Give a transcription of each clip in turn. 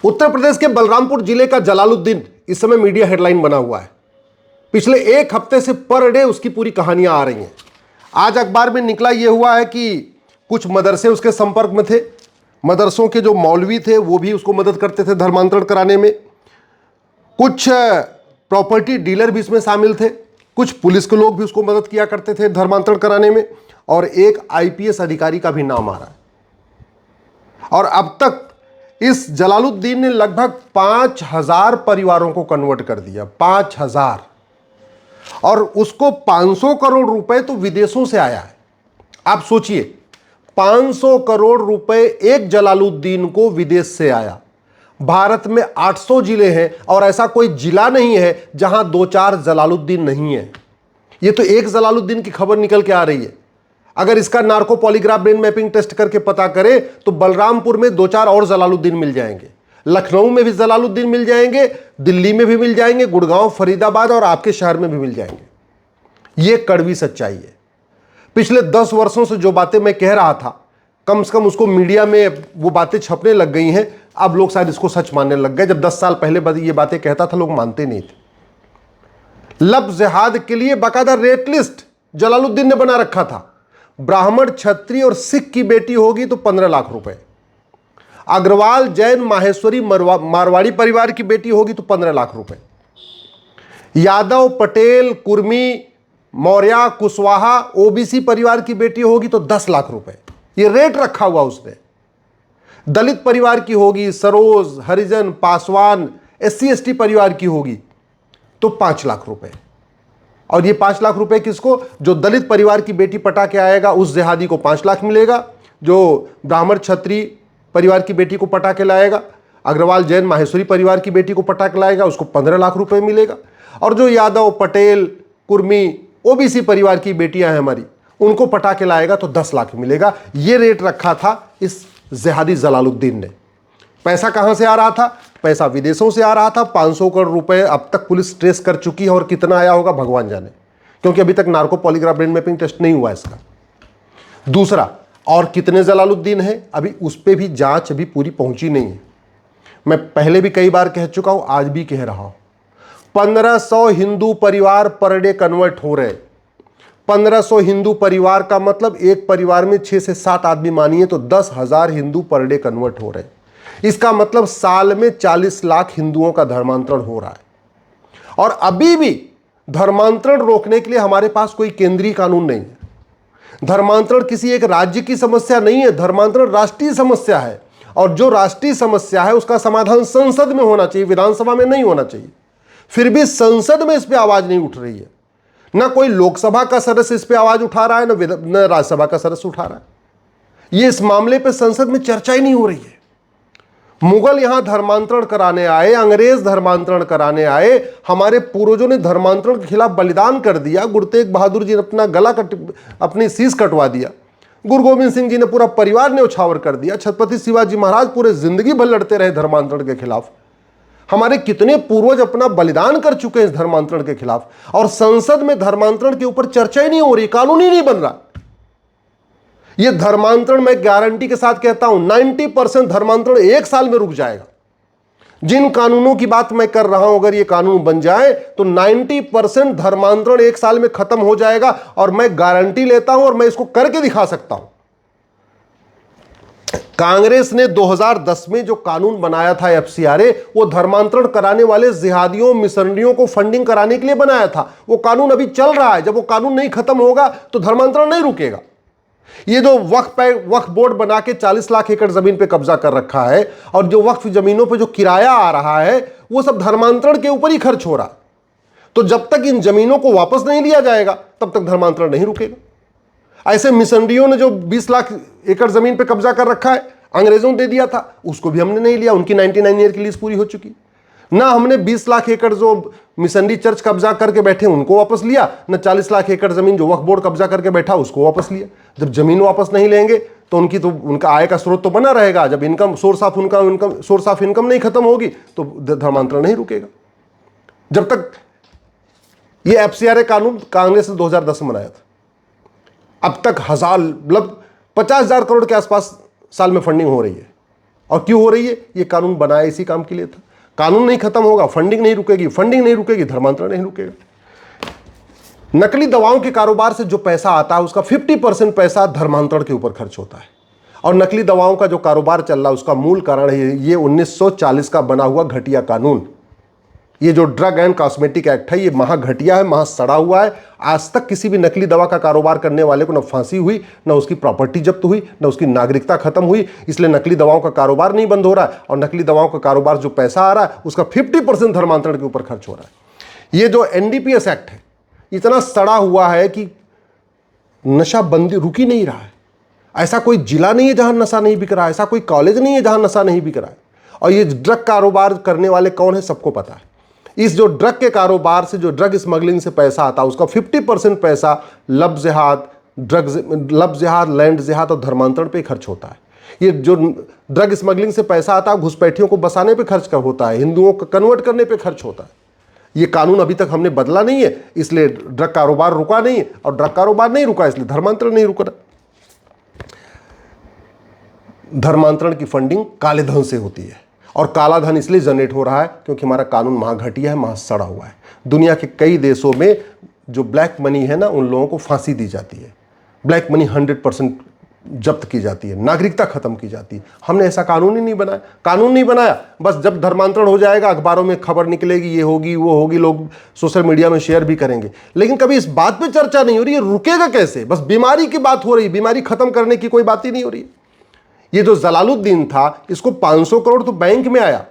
उत्तर प्रदेश के बलरामपुर जिले का जलालुद्दीन इस समय मीडिया हेडलाइन बना हुआ है। पिछले एक हफ्ते से पर डे उसकी पूरी कहानियां आ रही हैं। आज अखबार में निकला यह हुआ है कि कुछ मदरसे उसके संपर्क में थे, मदरसों के जो मौलवी थे वो भी उसको मदद करते थे धर्मांतरण कराने में, कुछ प्रॉपर्टी डीलर भी इसमें शामिल थे, कुछ पुलिस के लोग भी उसको मदद किया करते थे धर्मांतरण कराने में, और एक आईपीएस अधिकारी का भी नाम आ रहा है। और अब तक इस जलालुद्दीन ने लगभग 5000 परिवारों को कन्वर्ट कर दिया, 5000, और उसको 500 करोड़ रुपए तो विदेशों से आया है। आप सोचिए, 500 करोड़ रुपए एक जलालुद्दीन को विदेश से आया। भारत में 800 जिले हैं और ऐसा कोई जिला नहीं है जहां 2-4 जलालुद्दीन नहीं है। यह तो एक जलालुद्दीन की खबर निकल के आ रही है। अगर इसका narco polygraph brain mapping test करके पता करें तो बलरामपुर में 2-4 और जलालुद्दीन मिल जाएंगे, लखनऊ में भी जलालुद्दीन मिल जाएंगे, दिल्ली में भी मिल जाएंगे, गुड़गांव, फरीदाबाद और आपके शहर में भी मिल जाएंगे। यह कड़वी सच्चाई है। पिछले 10 वर्षों से जो बातें मैं कह रहा था, कम से कम उसको मीडिया में वो बातें छपने लग गई हैं। अब लोग शायद इसको सच मानने लग गए। जब 10 साल पहले ये बातें कहता था लोग मानते नहीं थे। लब जिहाद के लिए बाकायदा रेट लिस्ट जलालुद्दीन ने बना रखा था। ब्राह्मण, क्षत्रिय और सिख की बेटी होगी तो 15 लाख रुपए, अग्रवाल, जैन, माहेश्वरी, मारवाड़ी परिवार की बेटी होगी तो 15 लाख रुपए, यादव, पटेल, कुर्मी, मौर्य, कुशवाहा, ओबीसी परिवार की बेटी होगी तो 10 लाख रुपए। ये रेट रखा हुआ उसने। दलित परिवार की होगी, सरोज, हरिजन, पासवान, SC ST परिवार की होगी तो 5 लाख रुपए। और ये 5 लाख रुपए किसको? जो दलित परिवार की बेटी पटा के आएगा उस जिहादी को 5 लाख मिलेगा, जो ब्राह्मण क्षत्रिय परिवार की बेटी को पटा के लाएगा, अग्रवाल, जैन, माहेश्वरी परिवार की बेटी को पटा के लाएगा उसको 15 लाख रुपए मिलेगा, और जो यादव, पटेल, कुर्मी, ओबीसी परिवार की बेटियां हैं हमारी, उनको पटा के लाएगा तो 10 लाख मिलेगा। ये रेट रखा था इस जिहादी जलालुद्दीन ने। पैसा कहां से आ रहा था? पैसा विदेशों से आ रहा था। 500 करोड़ रुपए अब तक पुलिस ट्रेस कर चुकी है, और कितना आया होगा भगवान जाने, क्योंकि अभी तक narco polygraph brain mapping test नहीं हुआ इसका। दूसरा, और कितने जलालुद्दीन हैं अभी उस पर भी जांच अभी पूरी पहुंची नहीं है। मैं पहले भी कई बार कह चुका हूं, आज भी कह रहा हूं, 1500 हिंदू परिवार पर डे कन्वर्ट हो रहे। 1500 हिंदू परिवार का मतलब एक परिवार में 6 से 7 आदमी मानिए तो 10,000 हिंदू पर डे कन्वर्ट हो रहे। इसका मतलब साल में 40 लाख हिंदुओं का धर्मांतरण हो रहा है। और अभी भी धर्मांतरण रोकने के लिए हमारे पास कोई केंद्रीय कानून नहीं है। धर्मांतरण किसी एक राज्य की समस्या नहीं है, धर्मांतरण राष्ट्रीय समस्या है। और जो राष्ट्रीय समस्या है उसका समाधान संसद में होना चाहिए, विधानसभा में नहीं होना चाहिए। फिर भी संसद में इस पर आवाज नहीं उठ रही है। ना कोई लोकसभा का सदस्य इस पर आवाज उठा रहा है, न राज्यसभा का सदस्य उठा रहा है। ये इस मामले पर संसद में चर्चा ही नहीं हो रही है। मुगल यहां धर्मांतरण कराने आए, अंग्रेज धर्मांतरण कराने आए, हमारे पूर्वजों ने धर्मांतरण के खिलाफ बलिदान कर दिया। गुरु तेग बहादुर जी ने अपनी शीश कटवा दिया। गुरु गोविंद सिंह जी ने पूरा परिवार ने उछावर कर दिया। छत्रपति शिवाजी महाराज पूरे जिंदगी भर लड़ते रहे धर्मांतरण के खिलाफ। हमारे कितने पूर्वज अपना बलिदान कर चुके हैं इस धर्मांतरण के खिलाफ, और संसद में धर्मांतरण के ऊपर चर्चा ही नहीं हो रही, कानून ही नहीं बन रहा। यह धर्मांतरण मैं गारंटी के साथ कहता हूं 90% धर्मांतरण 1 साल में रुक जाएगा। जिन कानूनों की बात मैं कर रहा हूं, अगर ये कानून बन जाए तो 90% धर्मांतरण 1 साल में खत्म हो जाएगा। और मैं गारंटी लेता हूं और मैं इसको करके दिखा सकता हूं। कांग्रेस ने 2010 में जो कानून बनाया था FCRA, वो धर्मांतरण कराने वाले जिहादियों, मिशनरियों को फंडिंग कराने के लिए बनाया था। वो कानून अभी चल रहा है। जब वो कानून नहीं खत्म होगा तो धर्मांतरण नहीं रुकेगा। ये जो वक्फ बोर्ड बना के 40 लाख एकड़ जमीन पे कब्जा कर रखा है, और जो वक्फ जमीनों पे जो किराया आ रहा है, वो सब धर्मांतरण के ऊपर ही खर्च हो रहा। तो जब तक इन जमीनों को वापस नहीं लिया जाएगा तब तक धर्मांतरण नहीं रुकेगा। ऐसे मिशनरियों ने जो 20 लाख एकड़ जमीन पे कब्जा कर रखा है, अंग्रेजों ने दे दिया था, उसको भी हमने नहीं लिया। उनकी 99 ईयर की लीज पूरी हो चुकी। ना हमने 20 लाख एकड़ जो मिशनरी चर्च कब्जा करके बैठे उनको वापस लिया, न 40 लाख एकड़ जमीन जो वक्फ बोर्ड कब्जा करके बैठा उसको वापस लिया। जब जमीन वापस नहीं लेंगे तो उनका आय का स्रोत तो बना रहेगा। जब इनकम सोर्स ऑफ इनकम नहीं खत्म होगी तो धर्मांतरण नहीं रुकेगा। जब तक ये FCRA कानून कांग्रेस ने 2010 में बनाया था, अब तक 50,000 करोड़ के आसपास साल में फंडिंग हो रही है। और क्यों हो रही है? ये कानून बनाया इसी काम के लिए था। कानून नहीं खत्म होगा, फंडिंग नहीं रुकेगी, फंडिंग नहीं रुकेगी, धर्मांतरण नहीं रुकेगा। नकली दवाओं के कारोबार से जो पैसा आता है उसका 50% पैसा धर्मांतरण के ऊपर खर्च होता है। और नकली दवाओं का जो कारोबार चल रहा है उसका मूल कारण है ये 1940 का बना हुआ घटिया कानून। ये जो ड्रग एंड कॉस्मेटिक एक्ट है ये महा घटिया है, महा सड़ा हुआ है। आज तक किसी भी नकली दवा का कारोबार करने वाले को न फांसी हुई, न उसकी प्रॉपर्टी जब्त हुई, न उसकी नागरिकता खत्म हुई। इसलिए नकली दवाओं का कारोबार नहीं बंद हो रहा है और नकली दवाओं का कारोबार जो पैसा आ रहा है उसका 50% धर्मांतरण के ऊपर खर्च हो रहा है। ये जो NDPS एक्ट है इतना सड़ा हुआ है कि नशाबंदी रुक ही नहीं रहा है। ऐसा कोई जिला नहीं है जहां नशा नहीं बिक रहा है, ऐसा कोई कॉलेज नहीं है जहां नशा नहीं बिक रहा है। और ये ड्रग कारोबार करने वाले कौन है सबको पता है। इस जो ड्रग के कारोबार से जो ड्रग स्मगलिंग से पैसा आता है उसका 50% पैसा लफ्ज़ जिहाद, लफ्ज़ जिहाद, लैंड जिहाद और धर्मांतरण पे खर्च होता है। ये जो ड्रग स्मगलिंग से पैसा आता है घुसपैठियों को बसाने पे खर्च कर होता है, हिंदुओं को कन्वर्ट करने पे खर्च होता है। ये कानून अभी तक हमने बदला नहीं है, इसलिए ड्रग कारोबार रुका नहीं है। और ड्रग कारोबार नहीं रुका इसलिए धर्मांतरण नहीं रुका। धर्मांतरण की फंडिंग काले धन से होती है और काला धन इसलिए जनरेट हो रहा है क्योंकि हमारा कानून महा घटिया है, महा सड़ा हुआ है। दुनिया के कई देशों में जो ब्लैक मनी है ना उन लोगों को फांसी दी जाती है, ब्लैक मनी 100% जब्त की जाती है, नागरिकता खत्म की जाती है। हमने ऐसा कानून ही नहीं बनाया। कानून नहीं बनाया, बस जब धर्मांतरण हो जाएगा अखबारों में खबर निकलेगी, ये होगी वो होगी, लोग सोशल मीडिया में शेयर भी करेंगे, लेकिन कभी इस बात पे चर्चा नहीं हो रही है रुकेगा कैसे। बस बीमारी की बात हो रही है, बीमारी खत्म करने की कोई बात ही नहीं हो रही। ये जो जलालुद्दीन था इसको 500 करोड़ तो बैंक में आया,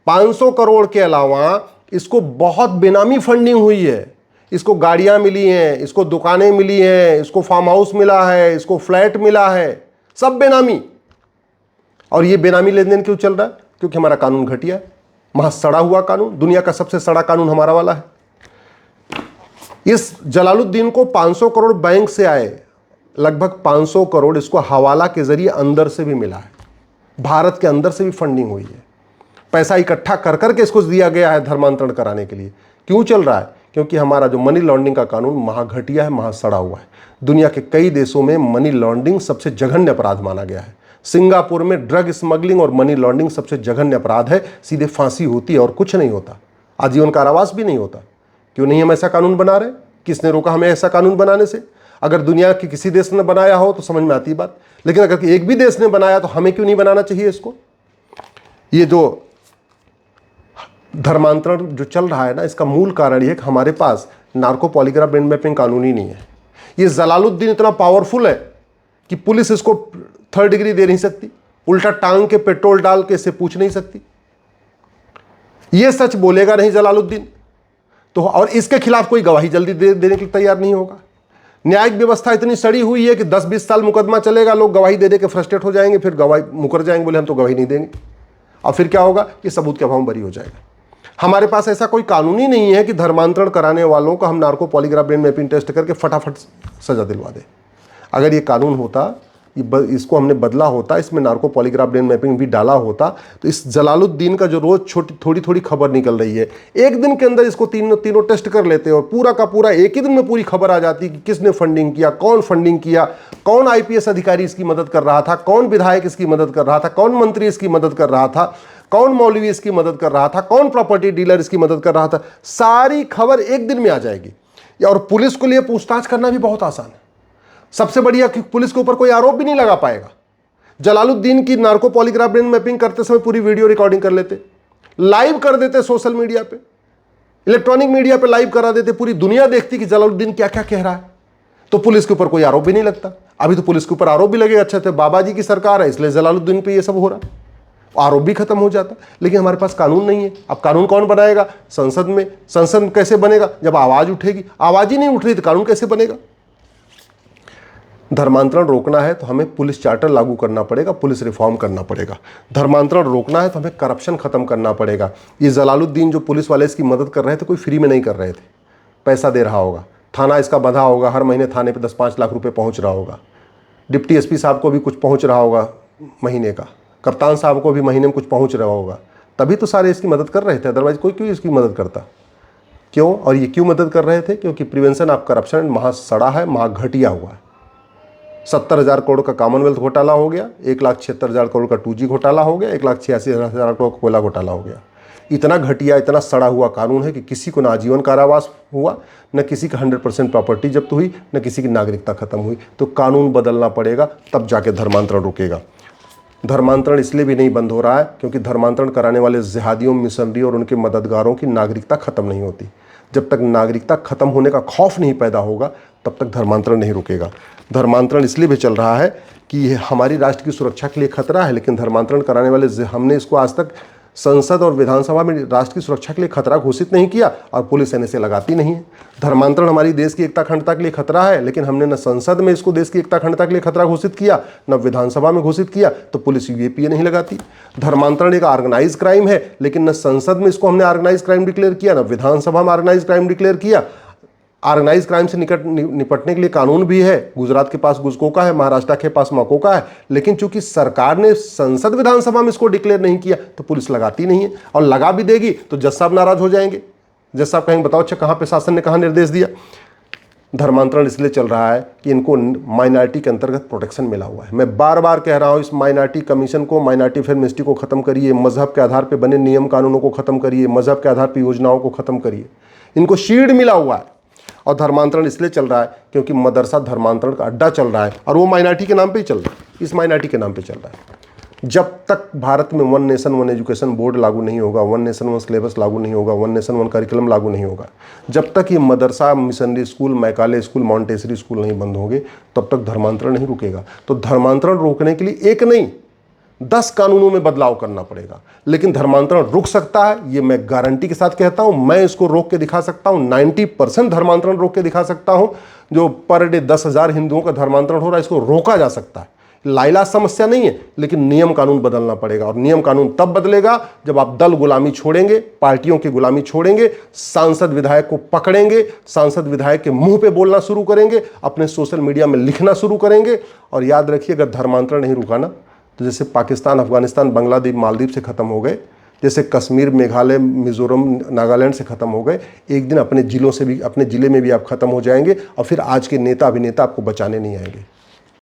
500 करोड़ के अलावा इसको बहुत बेनामी फंडिंग हुई है। इसको गाड़ियां मिली हैं, इसको दुकानें मिली हैं, इसको फार्म हाउस मिला है, इसको फ्लैट मिला है, सब बेनामी। और ये बेनामी लेन देन क्यों चल रहा है? क्योंकि हमारा कानून घटिया है, महा सड़ा हुआ कानून। दुनिया का सबसे सड़ा कानून हमारा वाला है। इस जलालुद्दीन को 500 करोड़ बैंक से आए, लगभग 500 करोड़ इसको हवाला के जरिए अंदर से भी मिला है, भारत के अंदर से भी फंडिंग हुई है। पैसा इकट्ठा कर करके इसको दिया गया है धर्मांतरण कराने के लिए। क्यों चल रहा है? क्योंकि हमारा जो मनी लॉन्ड्रिंग का कानून महा घटिया है, महा सड़ा हुआ है। दुनिया के कई देशों में मनी लॉन्ड्रिंग सबसे जघन्य अपराध माना गया है। सिंगापुर में ड्रग स्मगलिंग और मनी लॉन्ड्रिंग सबसे जघन्य अपराध है, सीधे फांसी होती है और कुछ नहीं होता, आजीवन कारावास भी नहीं होता। क्यों नहीं हम ऐसा कानून बना रहे? किसने रोका हमें ऐसा कानून बनाने से? अगर दुनिया के किसी देश ने बनाया हो तो समझ में आती बात, लेकिन अगर एक भी देश ने बनाया तो हमें क्यों नहीं बनाना चाहिए इसको? ये जो धर्मांतरण जो चल रहा है ना इसका मूल कारण ये कि हमारे पास नार्को पॉलीग्राफ ब्रेन मैपिंग कानून ही नहीं है। ये जलालुद्दीन इतना पावरफुल है कि पुलिस इसको 3rd डिग्री दे नहीं सकती, उल्टा टांग के पेट्रोल डाल के इससे पूछ नहीं सकती। ये सच बोलेगा नहीं जलालुद्दीन तो, और इसके खिलाफ कोई गवाही जल्दी देने के लिए तैयार नहीं होगा। न्यायिक व्यवस्था इतनी सड़ी हुई है कि 10-20 साल मुकदमा चलेगा, लोग गवाही दे के फ्रस्ट्रेट हो जाएंगे, फिर गवाही मुकर जाएंगे, बोले हम तो गवाही नहीं देंगे। और फिर क्या होगा? ये सबूत के अभाव में बरी हो जाएगा। हमारे पास ऐसा कोई कानून ही नहीं है कि धर्मांतरण कराने वालों को हम narco polygraph brain mapping test करके फटाफट सजा दिलवा दें। अगर ये कानून होता, इसको हमने बदला होता, इसमें नार्को पॉलीग्राफ ब्रेन मैपिंग भी डाला होता, तो इस जलालुद्दीन का जो रोज थोड़ी थोड़ी खबर निकल रही है, एक दिन के अंदर इसको तीनों टेस्ट कर लेते और पूरा का पूरा एक ही दिन में पूरी खबर आ जाती कि किसने फंडिंग किया, कौन फंडिंग किया, कौन IPS अधिकारी इसकी मदद कर रहा था, कौन विधायक इसकी मदद कर रहा था, कौन मंत्री इसकी मदद कर रहा था, कौन मौलवी इसकी मदद कर रहा था, कौन प्रॉपर्टी डीलर इसकी मदद कर रहा था। सारी खबर एक दिन में आ जाएगी। और पुलिस को लिए पूछताछ करना भी बहुत आसान है। सबसे बढ़िया कि पुलिस के ऊपर कोई आरोप भी नहीं लगा पाएगा। जलालुद्दीन की नार्को पॉलीग्राफ ब्रेन मैपिंग करते समय पूरी वीडियो रिकॉर्डिंग कर लेते, लाइव कर देते सोशल मीडिया पे, इलेक्ट्रॉनिक मीडिया पे लाइव करा देते, पूरी दुनिया देखती कि जलालुद्दीन क्या क्या कह रहा है, तो पुलिस के ऊपर कोई आरोप भी नहीं लगता। अभी तो पुलिस के ऊपर आरोप भी लगेगा, अच्छा तो बाबा जी की सरकार है इसलिए जलालुद्दीन पे ये सब हो रहा है, आरोप भी खत्म हो जाता। लेकिन हमारे पास कानून नहीं है। अब कानून कौन बनाएगा? संसद में। संसद कैसे बनेगा? जब आवाज उठेगी। आवाज ही नहीं उठ रही तो कानून कैसे बनेगा? धर्मांतरण रोकना है तो हमें पुलिस चार्टर लागू करना पड़ेगा, पुलिस रिफॉर्म करना पड़ेगा। धर्मांतरण रोकना है तो हमें करप्शन खत्म करना पड़ेगा। ये जलालुद्दीन जो पुलिस वाले इसकी मदद कर रहे थे, कोई फ्री में नहीं कर रहे थे, पैसा दे रहा होगा, थाना इसका बंधा होगा, हर महीने थाने पे 10-5 लाख रुपए पहुंच रहा होगा, डिप्टी SP साहब को भी कुछ पहुंच रहा होगा महीने का, कप्तान साहब को भी महीने में कुछ पहुंच रहा होगा, तभी तो सारे इसकी मदद कर रहे थे। अदरवाइज कोई क्यों इसकी मदद करता? क्यों? और ये क्यों मदद कर रहे थे? क्योंकि प्रिवेंशन ऑफ करप्शन महा सड़ा है, महा घटिया हुआ है। 70,000 करोड़ का कॉमनवेल्थ घोटाला हो गया, 1,76,000 करोड़ का 2G घोटाला हो गया, 1,86,000 करोड़ का कोयला घोटाला हो गया। इतना घटिया, इतना सड़ा हुआ कानून है कि किसी को ना आजीवन कारावास हुआ, न किसी का 100% प्रॉपर्टी जब्त हुई, न किसी की नागरिकता खत्म हुई। तो कानून बदलना पड़ेगा, तब जाके धर्मांतरण रुकेगा। धर्मांतरण इसलिए भी नहीं बंद हो रहा है क्योंकि धर्मांतरण कराने वाले जिहादियों, मिशनरी और उनके मददगारों की नागरिकता खत्म नहीं होती। जब तक नागरिकता खत्म होने का खौफ नहीं पैदा होगा, तब तक धर्मांतरण नहीं रुकेगा। धर्मांतरण इसलिए भी चल रहा है कि ये हमारी राष्ट्र की सुरक्षा के लिए खतरा है, लेकिन धर्मांतरण कराने वाले हमने इसको आज तक संसद और विधानसभा में राष्ट्र की सुरक्षा के लिए खतरा घोषित नहीं किया और पुलिस इसे लगाती नहीं है। धर्मांतरण हमारी देश की एकता अखंडता के लिए खतरा है, लेकिन हमने न संसद में इसको देश की एकता अखंडता के लिए खतरा घोषित किया, न विधानसभा में घोषित किया, तो पुलिस यूएपीए नहीं लगाती। धर्मांतरण एक ऑर्गेनाइज क्राइम है, लेकिन न संसद में इसको हमने ऑर्गेनाइज क्राइम डिक्लेयर किया, न विधानसभा में ऑर्गेनाइज क्राइम डिक्लेयर किया। ऑर्गेनाइज क्राइम से निपटने के लिए कानून भी है, गुजरात के पास गुजको का है, महाराष्ट्र के पास मको का है, लेकिन चूंकि सरकार ने संसद विधानसभा में इसको डिक्लेयर नहीं किया तो पुलिस लगाती नहीं है, और लगा भी देगी तो जज साहब नाराज हो जाएंगे। जज साहब कहेंगे बताओ अच्छा कहाँ पे शासन ने कहाँ निर्देश दिया। धर्मांतरण इसलिए चल रहा है कि इनको माइनॉरिटी के अंतर्गत प्रोटेक्शन मिला हुआ है। मैं बार बार कह रहा हूँ, इस माइनॉरिटी कमीशन को, माइनॉरिटी अफेयर मिनिस्ट्री को खत्म करिए, मजहब के आधार पर बने नियम कानूनों को खत्म करिए, मजहब के आधार पर योजनाओं को खत्म करिए। इनको शील्ड मिला हुआ है। और धर्मांतरण इसलिए चल रहा है क्योंकि मदरसा धर्मांतरण का अड्डा चल रहा है, और वो माइनॉरिटी के नाम पे ही चल रहा है, इस माइनॉरिटी के नाम पे चल रहा है। जब तक भारत में one nation one education board लागू नहीं होगा, वन नेशन वन सिलेबस लागू नहीं होगा, वन नेशन वन करिकुलम लागू नहीं होगा, जब तक ये मदरसा, missionary school, Macaulay school, Montessori school नहीं बंद होंगे, तब तक धर्मांतरण नहीं रुकेगा। तो धर्मांतरण रोकने के लिए एक नहीं 10 कानूनों में बदलाव करना पड़ेगा, लेकिन धर्मांतरण रुक सकता है, ये मैं गारंटी के साथ कहता हूं। मैं इसको रोक के दिखा सकता हूं, 90% धर्मांतरण रोक के दिखा सकता हूं। जो पर डे 10,000 हिंदुओं का धर्मांतरण हो रहा है, इसको रोका जा सकता है। लाइलाज समस्या नहीं है, लेकिन नियम कानून बदलना पड़ेगा, और नियम कानून तब बदलेगा जब आप दल गुलामी छोड़ेंगे, पार्टियों की गुलामी छोड़ेंगे, सांसद विधायक को पकड़ेंगे, सांसद विधायक के मुंह पे बोलना शुरू करेंगे, अपने सोशल मीडिया में लिखना शुरू करेंगे। और याद रखिए, अगर धर्मांतरण नहीं रुका ना, तो जैसे पाकिस्तान, अफगानिस्तान, बांग्लादेश, मालदीव से ख़त्म हो गए, जैसे कश्मीर, मेघालय, मिजोरम, नागालैंड से ख़त्म हो गए, एक दिन अपने ज़िलों से भी, अपने ज़िले में भी आप ख़त्म हो जाएंगे, और फिर आज के नेता अभिनेता आपको बचाने नहीं आएंगे।